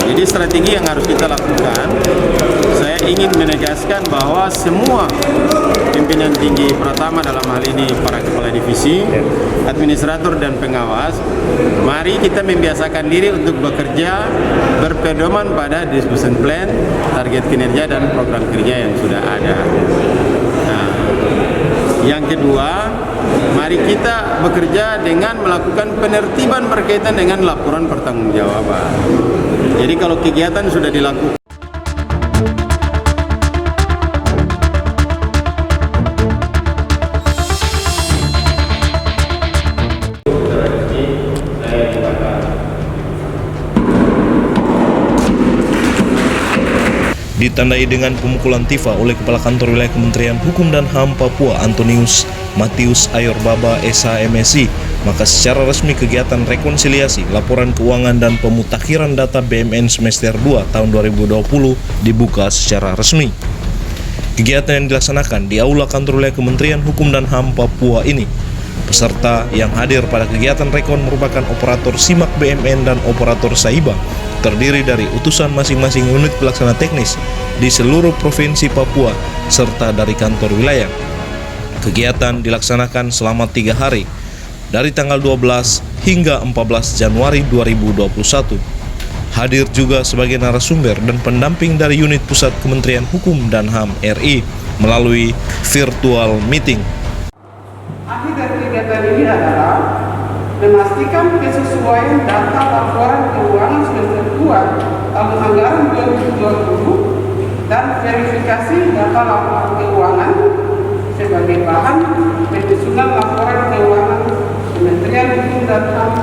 Jadi strategi yang harus kita lakukan, saya ingin menegaskan bahwa semua pimpinan tinggi Pratama dalam hal ini para kepala divisi, administrator dan pengawas, mari kita membiasakan diri untuk bekerja berpedoman pada discussion plan, target kinerja dan program kerja yang sudah ada. Nah, yang kedua, mari kita bekerja dengan melakukan penertiban berkaitan dengan laporan pertanggungjawaban. Jadi kalau kegiatan sudah dilakukan, ditandai dengan pemukulan tifa oleh Kepala Kantor Wilayah Kementerian Hukum dan HAM Papua Antonius Matius Ayor Baba SHMSI, maka secara resmi kegiatan rekonsiliasi, laporan keuangan dan pemutakhiran data BMN semester 2 tahun 2020 dibuka secara resmi. Kegiatan yang dilaksanakan di Aula Kantor Wilayah Kementerian Hukum dan HAM Papua ini, peserta yang hadir pada kegiatan rekon merupakan operator SIMAK BMN dan operator SAIBA, terdiri dari utusan masing-masing unit pelaksana teknis di seluruh provinsi Papua serta dari kantor wilayah. Kegiatan dilaksanakan selama 3 hari dari tanggal 12 hingga 14 Januari 2021. Hadir juga sebagai narasumber dan pendamping dari unit pusat Kementerian Hukum dan HAM RI melalui virtual meeting. Akhir dari kegiatan ini adalah memastikan kesesuaian data laporan keuangan semester 2 tahun anggaran 2020 dan verifikasi data laporan keuangan sebagai bahan penyusunan laporan keuangan Kementerian Hukum dan HAM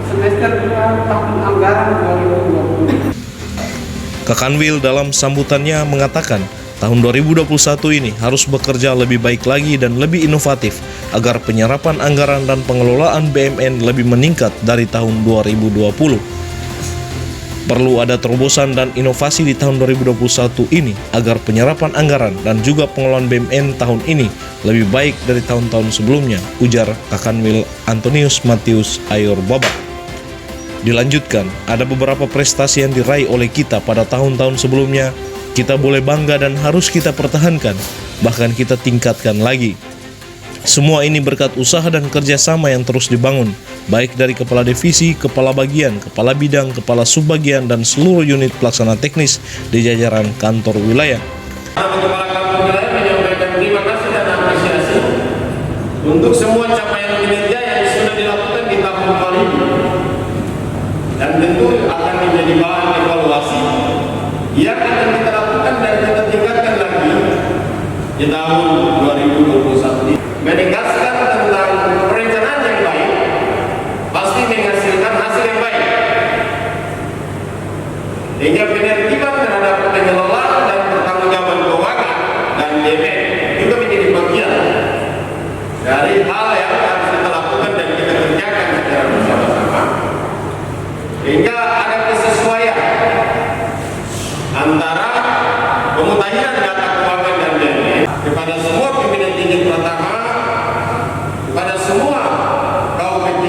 semester 2 tahun anggaran 2020. Kakanwil dalam sambutannya mengatakan, tahun 2021 ini harus bekerja lebih baik lagi dan lebih inovatif agar penyerapan anggaran dan pengelolaan BMN lebih meningkat dari tahun 2020. Perlu ada terobosan dan inovasi di tahun 2021 ini agar penyerapan anggaran dan juga pengelolaan BMN tahun ini lebih baik dari tahun-tahun sebelumnya, ujar Kakanwil Antonius Matius Ayor Baba. Dilanjutkan, ada beberapa prestasi yang diraih oleh kita pada tahun-tahun sebelumnya. Kita boleh bangga dan harus kita pertahankan, bahkan kita tingkatkan lagi. Semua ini berkat usaha dan kerjasama yang terus dibangun, baik dari kepala divisi, kepala bagian, kepala bidang, kepala subbagian, dan seluruh unit pelaksana teknis di jajaran kantor wilayah. Kepala kantor wilayah menyampaikan terima kasih dan apresiasi untuk semua capaian kinerja yang sudah dilakukan di tahun 2000, dan tentu akan menjadi bahan evaluasi yang akan kita lakukan dan kita tingkatkan lagi di tahun 2021 ini. Menegaskan tentang perencanaan yang baik pasti menghasilkan hasil yang baik, hingga penertiban terhadap pengelolaan dan pertanggungjawaban keuangan dan BMN juga menjadi bagian dari hal yang harus kita lakukan dan kita kerjakan secara bersama-sama, hingga ada kesesuaian antara pemutakhiran data keuangan dan BMN kepada semua pimpinan tinggi Pratama, kepada semua KUPT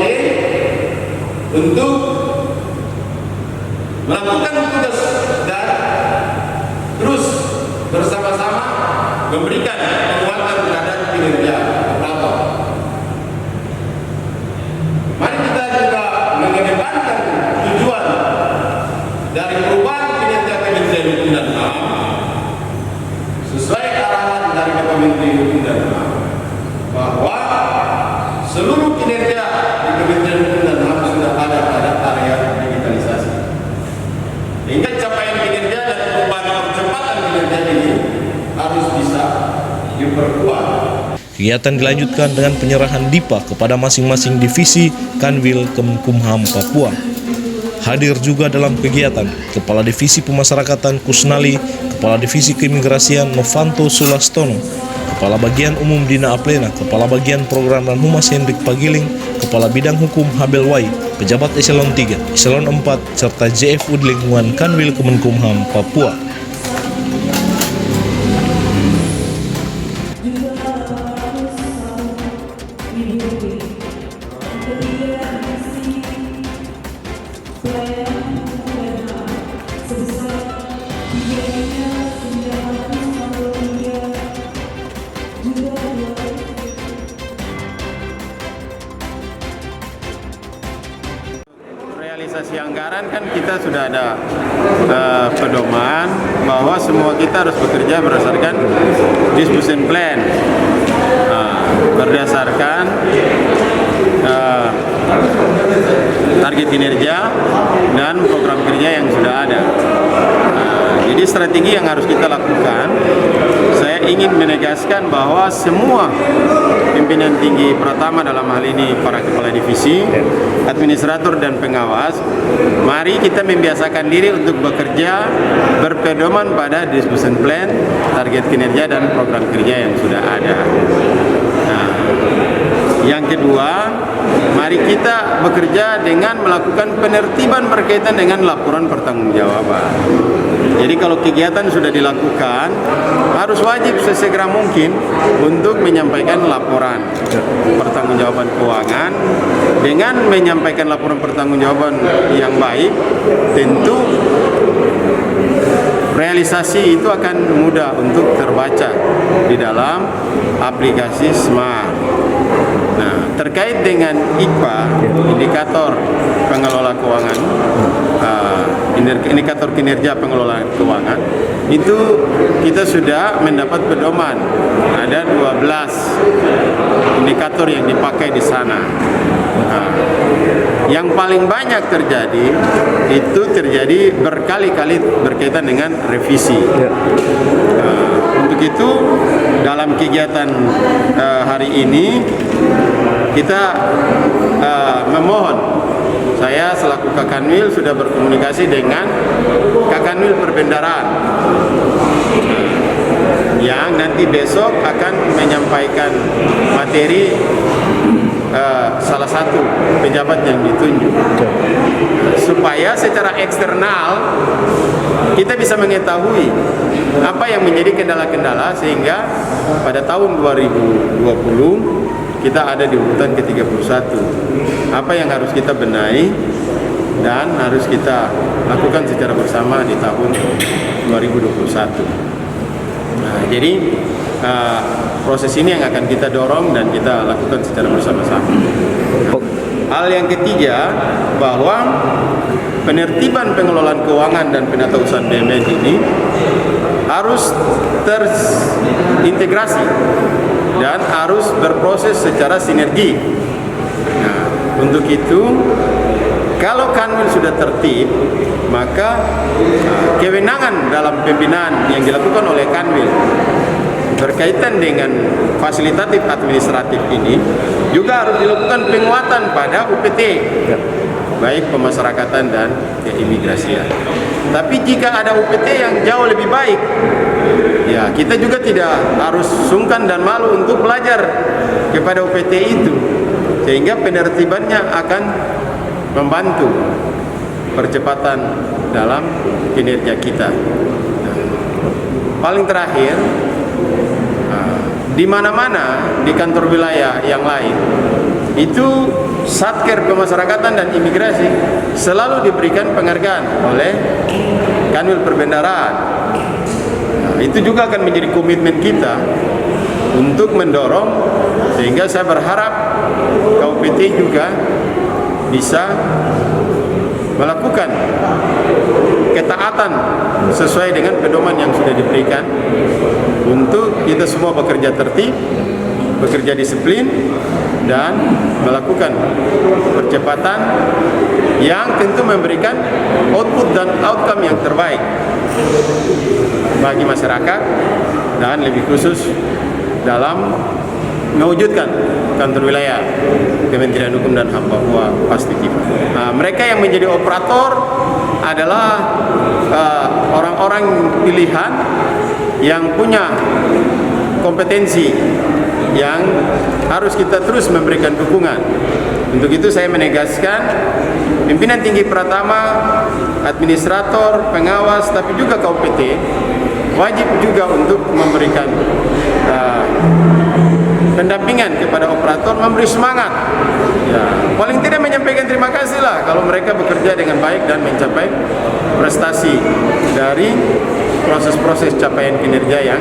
untuk melakukan tugas dan terus bersama-sama memberikan penguatan terhadap kinerja operator. Mari kita juga mengedepankan tujuan dari perubahan kinerja Kementerian Hukum dan HAM sesuai arahan dari Kementerian Hukum dan HAM, bahwa seluruh kinerja di Kementerian Hukum dan HAM sudah ada pada area digitalisasi, hingga capaian kinerja dan perubahan percepatan kinerja ini harus bisa diperkuat. Kegiatan dilanjutkan dengan penyerahan DIPA kepada masing-masing divisi Kanwil Kemenkumham Papua. Hadir juga dalam kegiatan Kepala Divisi Pemasyarakatan Kusnali, Kepala Divisi Keimigrasian Novanto Sulastono, Kepala Bagian Umum Dina Aplena, Kepala Bagian Program dan Humas Hendrik Pagiling, Kepala Bidang Hukum Habel Wai, pejabat Eselon 3, Eselon 4, serta JF Lingkungan Kanwil Kemenkumham Papua. anggaran kan kita sudah ada pedoman bahwa semua kita harus bekerja berdasarkan distribution plan, berdasarkan target kinerja dan program kerja yang sudah ada. Jadi strategi yang harus kita lakukan, saya ingin menegaskan bahwa semua pimpinan tinggi Pratama dalam hal ini para kepala divisi, administrator dan pengawas, mari kita membiasakan diri untuk bekerja berpedoman pada distribution plan, target kinerja dan program kerja yang sudah ada. Nah, yang kedua, mari kita bekerja dengan melakukan penertiban berkaitan dengan laporan pertanggungjawaban. Jadi kalau kegiatan sudah dilakukan, harus wajib sesegera mungkin untuk menyampaikan laporan pertanggungjawaban keuangan. Dengan menyampaikan laporan pertanggungjawaban yang baik, tentu realisasi itu akan mudah untuk terbaca di dalam aplikasi Smart. Nah, terkait dengan IKPA, indikator pengelola keuangan, indikator kinerja pengelola keuangan, itu kita sudah mendapat pedoman. Ada 12 indikator yang dipakai di sana. Nah, yang paling banyak terjadi itu terjadi berkali-kali berkaitan dengan revisi. Untuk itu dalam kegiatan hari ini kita memohon, saya selaku Kakanwil sudah berkomunikasi dengan Kakanwil Perbendaraan yang nanti besok akan menyampaikan materi salah satu pejabat yang ditunjuk, supaya secara eksternal kita bisa mengetahui apa yang menjadi kendala-kendala, sehingga pada tahun 2020 kita ada di urutan ke-31. Apa yang harus kita benahi dan harus kita lakukan secara bersama di tahun 2021. Nah, jadi proses ini yang akan kita dorong dan kita lakukan secara bersama-sama. Hal yang ketiga, bahwa penertiban pengelolaan keuangan dan penatausahaan BUMN ini harus terintegrasi dan harus berproses secara sinergi. Nah, untuk itu, kalau Kanwil sudah tertib, maka kewenangan dalam pembinaan yang dilakukan oleh Kanwil berkaitan dengan fasilitatif administratif ini juga harus dilakukan penguatan pada UPT, baik pemasyarakatan dan keimigrasian. Tapi jika ada UPT yang jauh lebih baik, ya kita juga tidak harus sungkan dan malu untuk belajar kepada UPT itu, sehingga penertibannya akan membantu percepatan dalam kinerja kita. Nah, paling terakhir, di mana-mana di kantor wilayah yang lain itu Satker Pemasyarakatan dan Imigrasi selalu diberikan penghargaan oleh Kanwil Perbendaraan. Nah, itu juga akan menjadi komitmen kita untuk mendorong, sehingga saya berharap KUPT juga bisa melakukan ketaatan sesuai dengan pedoman yang sudah diberikan untuk kita semua bekerja tertib, bekerja disiplin, dan melakukan percepatan yang tentu memberikan output dan outcome yang terbaik bagi masyarakat, dan lebih khusus dalam mewujudkan kantor wilayah Kementerian Hukum dan HAM Papua Pastitif. Nah, mereka yang menjadi operator adalah orang-orang pilihan yang punya kompetensi yang harus kita terus memberikan dukungan. Untuk itu saya menegaskan pimpinan tinggi Pratama, administrator, pengawas, tapi juga KUPT wajib juga untuk memberikan pendampingan kepada operator, memberi semangat. Ya, paling tidak menyampaikan terima kasih lah kalau mereka bekerja dengan baik dan mencapai prestasi dari proses-proses capaian kinerja yang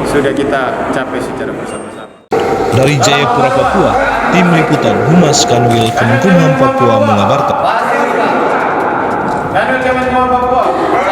sudah kita capai secara bersama-sama. Dari Jayapura, Papua, tim liputan Humas Kanwil Kemenkumham Papua mengabarkan. Kanwil Kemenkumham Papua.